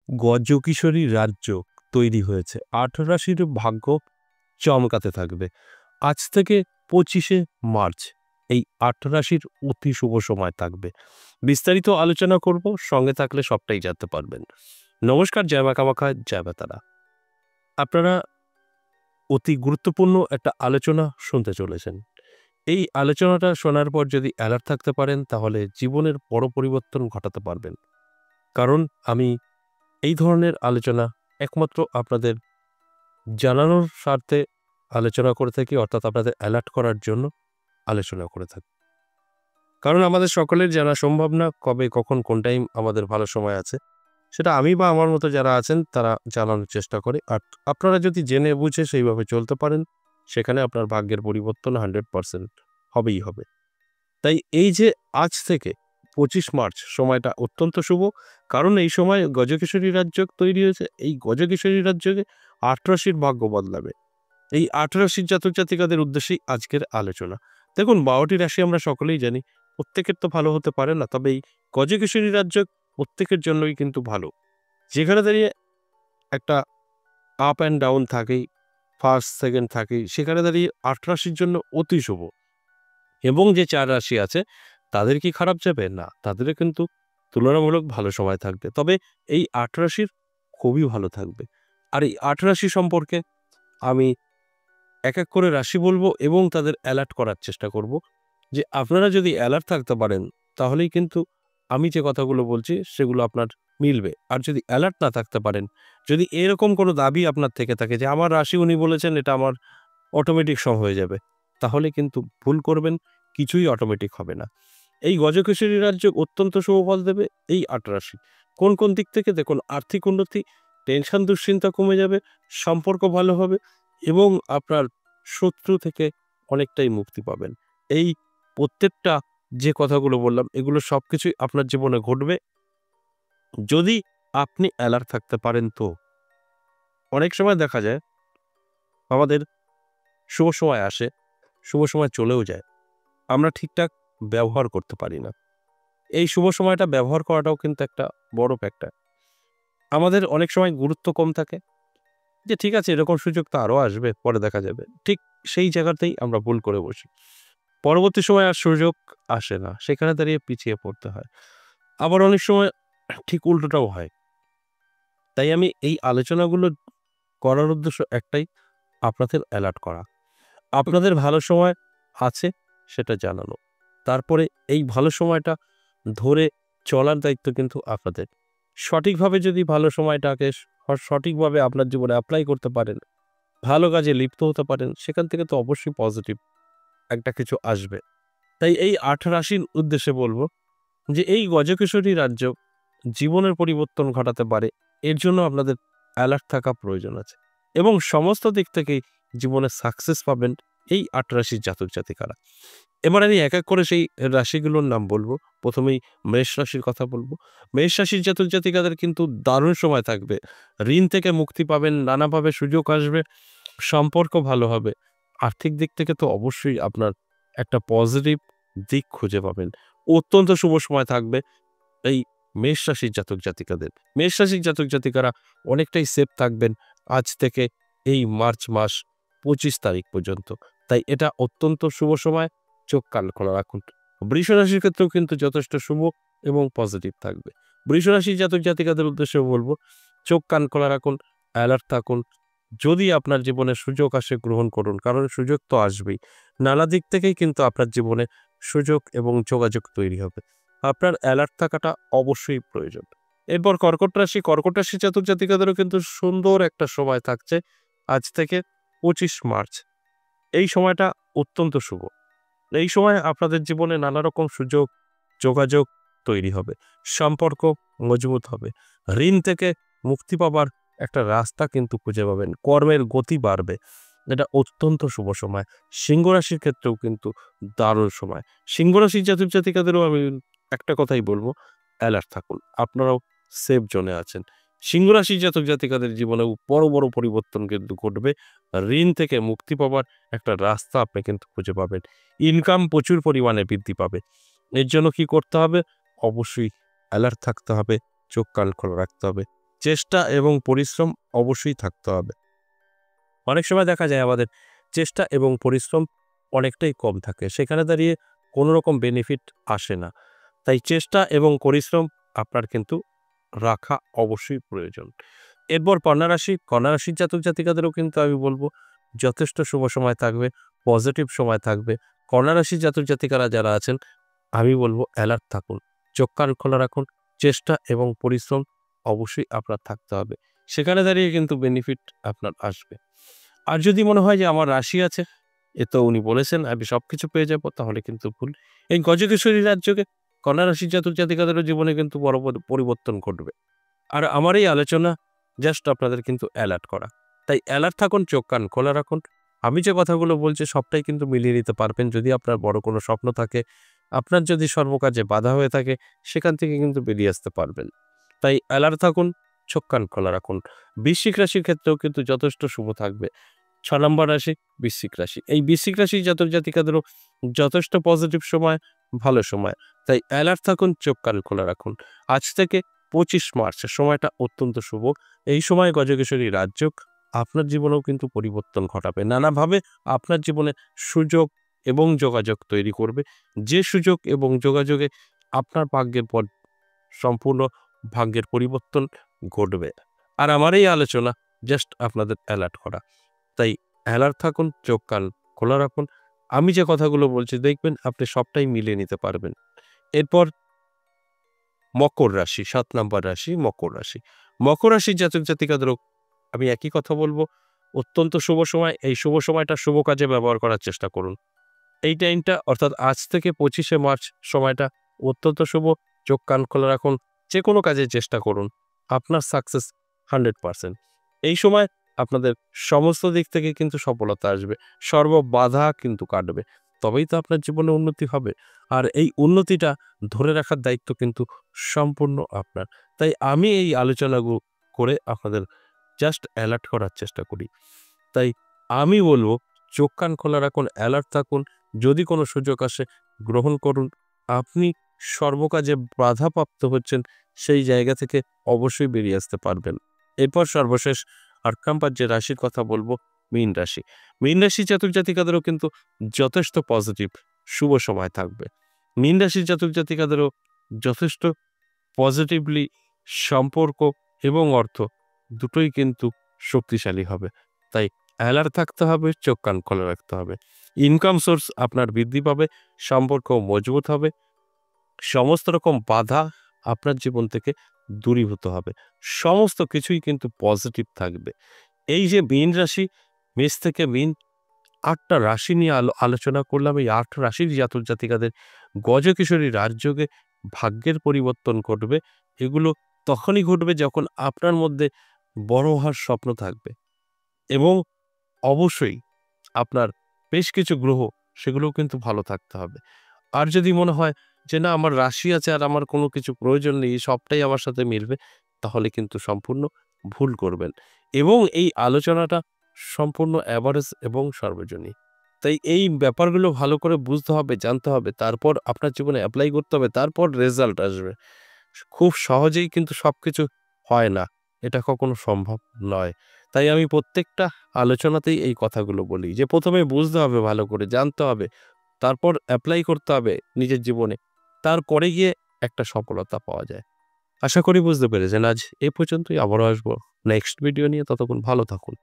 গজকিশোরী রাজ্য তৈরি হয়েছে। ৮ রাশির ভাগ্য চমকাতে থাকবে। আজ থেকে ২৫শে মার্চ এই ৮ রাশির অতি শুভ সময় থাকবে। বিস্তারিত আলোচনা করব, সঙ্গে থাকলে সবটাই জানতে পারবেন। নমস্কার, জয় মা কামাখ্যা, জয় মা তারা। আপনারা অতি গুরুত্বপূর্ণ একটা আলোচনা শুনতে চলেছেন। এই আলোচনাটা শোনার পর যদি অ্যালার্ট থাকতে পারেন, তাহলে জীবনের বড় পরিবর্তন ঘটাতে পারবেন। কারণ আমি এই ধরনের আলোচনা একমাত্র আপনাদের জানানোর স্বার্থে আলোচনা করে থাকি, অর্থাৎ আপনাদের অ্যালার্ট করার জন্য আলোচনা করে থাকি। কারণ আমাদের সকলের জানা সম্ভব না কবে কখন কোন টাইম আমাদের ভালো সময় আছে, সেটা আমি বা আমার মতো যারা আছেন তারা জানানোর চেষ্টা করে। আর আপনারা যদি জেনে বুঝে সেইভাবে চলতে পারেন, সেখানে আপনার ভাগ্যের পরিবর্তন 100% হবেই হবে। তাই এই যে আজ থেকে ২৫ মার্চ সময়টা অত্যন্ত শুভ, কারণ এই সময় গজকেশরী রাজ্য তৈরি হয়েছে। এই গজকেশরী রাজ্যকে ৮ রাশির ভাগ্য বদলাবে। এই ৮ রাশির জাতক জাতিকাদের উদ্দেশ্যেই আজকের আলোচনা। দেখুন, ১২টি রাশি আমরা সকলেই জানি, প্রত্যেকের তো ভালো হতে পারে না, তবে এই গজকেশরী রাজ্য প্রত্যেকের জন্যই কিন্তু ভালো। যেখানে দাঁড়িয়ে একটা আপ অ্যান্ড ডাউন থাকেই, ফার্স্ট সেকেন্ড থাকেই, সেখানে দাঁড়িয়ে ৮ রাশির জন্য অতি শুভ। এবং যে ৪ রাশি আছে তাদের কি খারাপ যাবে? না, তাদেরও কিন্তু তুলনামূলক ভালো সময় থাকবে। তবে এই ৮ রাশির খুবই ভালো থাকবে। আর এই ৮ রাশি সম্পর্কে আমি এক এক করে রাশি বলবো এবং তাদের অ্যালার্ট করার চেষ্টা করব, যে আপনারা যদি অ্যালার্ট থাকতে পারেন তাহলেই কিন্তু আমি যে কথাগুলো বলছি সেগুলো আপনার মিলবে। আর যদি অ্যালার্ট না থাকতে পারেন, যদি এরকম কোনো দাবি আপনার থেকে থাকে যে আমার রাশি উনি বলেছেন এটা আমার অটোমেটিক হয়ে যাবে, তাহলে কিন্তু ভুল করবেন, কিছুই অটোমেটিক হবে না। এই গজকেশরী রাজ্য অত্যন্ত শুভ ফল দেবে এই ৮ রাশি। কোন কোন দিক থেকে? দেখুন, আর্থিক উন্নতি, টেনশন দুশ্চিন্তা কমে যাবে, সম্পর্ক ভালো হবে এবং আপনার শত্রু থেকে অনেকটাই মুক্তি পাবেন। এই প্রত্যেকটা যে কথাগুলো বললাম, এগুলো সবকিছুই আপনার জীবনে ঘটবে যদি আপনি অ্যালার্ট থাকতে পারেন। তো অনেক সময় দেখা যায় আমাদের শুভ সময় আসে, শুভ সময় চলেও যায়, আমরা ঠিকঠাক ব্যবহার করতে পারি না। এই শুভ সময়টা ব্যবহার করাটাও কিন্তু একটা বড় ফ্যাক্টর। আমাদের অনেক সময় গুরুত্ব কম থাকে, যে ঠিক আছে এরকম সুযোগ তো আরও আসবে, পরে দেখা যাবে। ঠিক সেই জায়গাতেই আমরা ভুল করে বসি। পরবর্তী সময় আর সুযোগ আসে না, সেখানে দাঁড়িয়ে পিছিয়ে পড়তে হয়। আবার অনেক সময় ঠিক উল্টোটাও হয়। তাই আমি এই আলোচনাগুলো করার উদ্দেশ্য একটাই, আপনাদের অ্যালার্ট করা। আপনাদের ভালো সময় আছে সেটা জানানো। তারপরে এই ভালো সময়টা ধরে চলার দায়িত্ব কিন্তু আপনাদের। সঠিকভাবে যদি ভালো সময়টাকে সঠিকভাবে আপনার জীবনে অ্যাপ্লাই করতে পারেন, ভালো কাজে লিপ্ত হতে পারেন, সেখান থেকে তো অবশ্যই পজিটিভ একটা কিছু আসবে। তাই এই ৮ রাশির উদ্দেশ্যে বলব যে এই গজকেশরী রাজ্য জীবনের পরিবর্তন ঘটাতে পারে, এর জন্য আপনাদের অ্যালার্ট থাকা প্রয়োজন আছে এবং সমস্ত দিক থেকেই জীবনে সাকসেস পাবেন এই ৮ রাশির জাতক জাতিকারা। এবার আমি এক এক করে সেই রাশিগুলোর নাম বলবো। প্রথমেই মেষ রাশির কথা বলবো। মেষ রাশির জাতক জাতিকাদের কিন্তু দারুণ সময় থাকবে। ঋণ থেকে মুক্তি পাবেন, নানাভাবে সুযোগ আসবে, সম্পর্ক ভালো হবে। আর্থিক দিক থেকে তো অবশ্যই আপনার একটা পজিটিভ দিক খুঁজে পাবেন। অত্যন্ত শুভ সময় থাকবে এই মেষ রাশির জাতক জাতিকাদের। মেষ রাশির জাতক জাতিকারা অনেকটাই সেফ থাকবেন আজ থেকে এই মার্চ মাস ২৫ তারিখ পর্যন্ত। তাই এটা অত্যন্ত শুভ সময়, চোখ কান খোলা রাখুন। বৃষ রাশির ক্ষেত্রেও কিন্তু যথেষ্ট শুভ এবং পজিটিভ থাকবে। বৃষ রাশির জাতক জাতিকাদের উদ্দেশ্যে বলবো, চোখ কান খোলা রাখুন, অ্যালার্ট থাকুন। যদি আপনার জীবনে সুযোগ আসে গ্রহণ করুন, কারণ সুযোগ তো আসবেই। নানা দিক থেকেই কিন্তু আপনার জীবনে সুযোগ এবং যোগাযোগ তৈরি হবে। আপনার অ্যালার্ট থাকাটা অবশ্যই প্রয়োজন। এরপর কর্কট রাশি। কর্কট রাশির জাতক জাতিকাদেরও কিন্তু সুন্দর একটা সময় থাকছে আজ থেকে ২৫ মার্চ। এই সময়টা অত্যন্ত শুভ। এই সময় আপনাদের জীবনে নানা রকম সুযোগ, যোগাযোগ তৈরি হবে, সম্পর্ক মজবুত হবে, ঋণ থেকে মুক্তি পাবার একটা রাস্তা কিন্তু খুঁজে পাবেন, কর্মের গতি বাড়বে। এটা অত্যন্ত শুভ সময়। সিংহ রাশির ক্ষেত্রেও কিন্তু দারুণ সময়। সিংহ রাশির জাতক জাতিকাদেরও আমি একটা কথাই বলবো, অ্যালার্ট থাকুন, আপনারাও সেফ জোনে আছেন। সিংহ রাশির জাতক জাতিকাদের জীবনেও বড় বড় পরিবর্তন কিন্তু ঘটবে। ঋণ থেকে মুক্তি পাবার একটা রাস্তা আপনি কিন্তু খুঁজে পাবেন। ইনকাম প্রচুর পরিমাণে বৃদ্ধি পাবে। এর জন্য কি করতে হবে? অবশ্যই অ্যালার্ট থাকতে হবে, চোখ কান খোলা রাখতে হবে, চেষ্টা এবং পরিশ্রম অবশ্যই থাকতে হবে। অনেক সময় দেখা যায় আমাদের চেষ্টা এবং পরিশ্রম অনেকটাই কম থাকে, সেখানে দাঁড়িয়ে কোনো রকম বেনিফিট আসে না। তাই চেষ্টা এবং পরিশ্রম আপনার কিন্তু রাখা অবশ্যই প্রয়োজন। এরপর কন্যা রাশির জাতক জাতিকাদেরও কিন্তু আমি বলবো যথেষ্ট শুভ সময় থাকবে, পজিটিভ সময় থাকবে। কন্যা রাশির জাতক জাতিকারা যারা আছেন আমি বলবো অ্যালার্ট থাকুন, চোখ কান খোলা রাখুন, চেষ্টা এবং পরিশ্রম অবশ্যই আপনার থাকতে হবে, সেখানে দাঁড়িয়ে কিন্তু বেনিফিট আপনার আসবে। আর যদি মনে হয় যে আমার রাশি আছে, এ তো উনি বলেছেন আমি সবকিছু পেয়ে যাব, তাহলে কিন্তু ভুল। এই গজকেশ্বরী রাজযোগে কন্যা রাশির জাতক জাতিকাদেরও জীবনে কিন্তু বড় পরিবর্তন ঘটবে। আর আমার এই আলোচনা জাস্ট আপনাদের কিন্তু অ্যালার্ট করা। তাই অ্যালার্ট থাকুন, চোখ কান খোলা রাখুন। আমি যে কথাগুলো বলছি সবটাই কিন্তু মিলিয়ে নিতে পারবেন যদি আপনার বড় কোনো স্বপ্ন থাকে, আপনার যদি সর্বকাজে বাধা হয়ে থাকে, সেখান থেকে কিন্তু বেরিয়ে আসতে পারবেন। তাই অ্যালার্ট থাকুন, চোখ কান খোলা রাখুন। বৃশ্চিক রাশির ক্ষেত্রেও কিন্তু যথেষ্ট শুভ থাকবে। ৬ নম্বর রাশি বৃশ্চিক রাশি। এই বৃশ্চিক রাশির জাতক জাতিকাদেরও যথেষ্ট পজিটিভ সময়, ভালো সময়। তাই অ্যালার্ট থাকুন, চোখ কান খোলা রাখুন। আজ থেকে ২৫ মার্চ সময়টা অত্যন্ত শুভ। এই সময় গজকেশ্বরী রাজযোগ আপনার জীবনেও কিন্তু পরিবর্তন ঘটাবে। নানাভাবে আপনার জীবনে সুযোগ এবং যোগাযোগ তৈরি করবে। যে সুযোগ এবং যোগাযোগে আপনার ভাগ্যের পর সম্পূর্ণ ভাগ্যের পরিবর্তন ঘটবে। আর আমার এই আলোচনা জাস্ট আপনাদের অ্যালার্ট করা। তাই অ্যালার্ট থাকুন, চোখ কান খোলা রাখুন। আমি যে কথাগুলো বলছি দেখবেন আপনি সবটাই মিলিয়ে নিতে পারবেন। এরপর মকর রাশি, ৭ নাম্বার রাশি মকর রাশি। মকর রাশির জাতক জাতিকাদেরও আমি একই কথা বলবো, অত্যন্ত শুভ সময়। এই শুভ সময়টা শুভ কাজে ব্যবহার করার চেষ্টা করুন। এই টাইমটা অর্থাৎ আজ থেকে ২৫শে মার্চ সময়টা অত্যন্ত শুভ। চোখ কান খোলা রাখুন, যেকোনো কাজে চেষ্টা করুন। আপনার সাকসেস 100%। এই সময় আপনাদের সমস্ত দিক থেকে কিন্তু সফলতা আসবে। সর্ববাধা কিন্তু কাটবে। তবেই তো আপনার জীবনে উন্নতি হবে। আর এই উন্নতিটা ধরে রাখার দায়িত্ব কিন্তু সম্পূর্ণ আপনার। তাই আমি এই আলোচনাগুলো করে আপনাদের জাস্ট অ্যালার্ট করার চেষ্টা করি। তাই আমি বলব চোখ কান খোলা রাখুন, অ্যালার্ট থাকুন। যদি কোনো সুযোগ আসে গ্রহণ করুন। আপনি সর্বকাজে বাধাপ্রাপ্ত হচ্ছেন, সেই জায়গা থেকে অবশ্যই বেরিয়ে আসতে পারবেন। এরপর সর্বশেষ ৮ নাম্বার যে রাশির কথা বলব, মীন রাশি। মীন রাশির জাতক জাতিকাদেরও কিন্তু যথেষ্ট পজিটিভ শুভ সময় থাকবে। মীন রাশির জাতক জাতিকাদেরও যথেষ্ট পজিটিভলি সম্পর্ক এবং অর্থ দুটোই কিন্তু শক্তিশালী হবে। তাই অ্যালার্ট থাকতে হবে, চোখ কান খোলা রাখতে হবে। ইনকাম সোর্স আপনার বৃদ্ধি পাবে, সম্পর্ক মজবুত হবে, সমস্ত রকম বাধা আপনার জীবন থেকে দূরীভূত হবে। সমস্ত কিছুই কিন্তু পজিটিভ থাকবে। এই যে মীন রাশি, মেষ থেকে মীন ৮ টা রাশি নিয়ে আলোচনা করলাম। এই ৮ রাশির জাতক জাতিকাদের গজকেশরী রাজযোগে ভাগ্যের পরিবর্তন ঘটবে। এগুলো তখনই ঘটবে যখন আপনার মধ্যে বড় হওয়ার স্বপ্ন থাকবে এবং অবশ্যই আপনার বেশ কিছু গ্রহ সেগুলোও কিন্তু ভালো থাকতে হবে। আর যদি মনে হয় যে না আমার রাশি আছে আর আমার কোনো কিছু প্রয়োজন নেই, সবটাই আমার সাথে মিলবে, তাহলে কিন্তু সম্পূর্ণ ভুল করবেন এবং এই আলোচনাটা সম্পূর্ণ এভারেজ এবং সর্বজনীন। তাই এই ব্যাপারগুলো ভালো করে বুঝতে হবে, জানতে হবে, তারপর আপনার জীবনে এপ্লাই করতে হবে, তারপর রেজাল্ট আসবে। খুব সহজেই কিন্তু সবকিছু হয় না, এটা কখনো সম্ভব নয়। তাই আমি প্রত্যেকটা আলোচনাতেই এই কথাগুলো বলি যে প্রথমে বুঝতে হবে, ভালো করে জানতে হবে, তারপর এপ্লাই করতে হবে নিজের জীবনে, তারপরে গিয়ে একটা সফলতা পাওয়া যায়। আশা করি বুঝতে পেরেছেন। আজ এ পর্যন্তই, আবারও আসবো নেক্সট ভিডিও নিয়ে। ততক্ষণ ভালো থাকুন।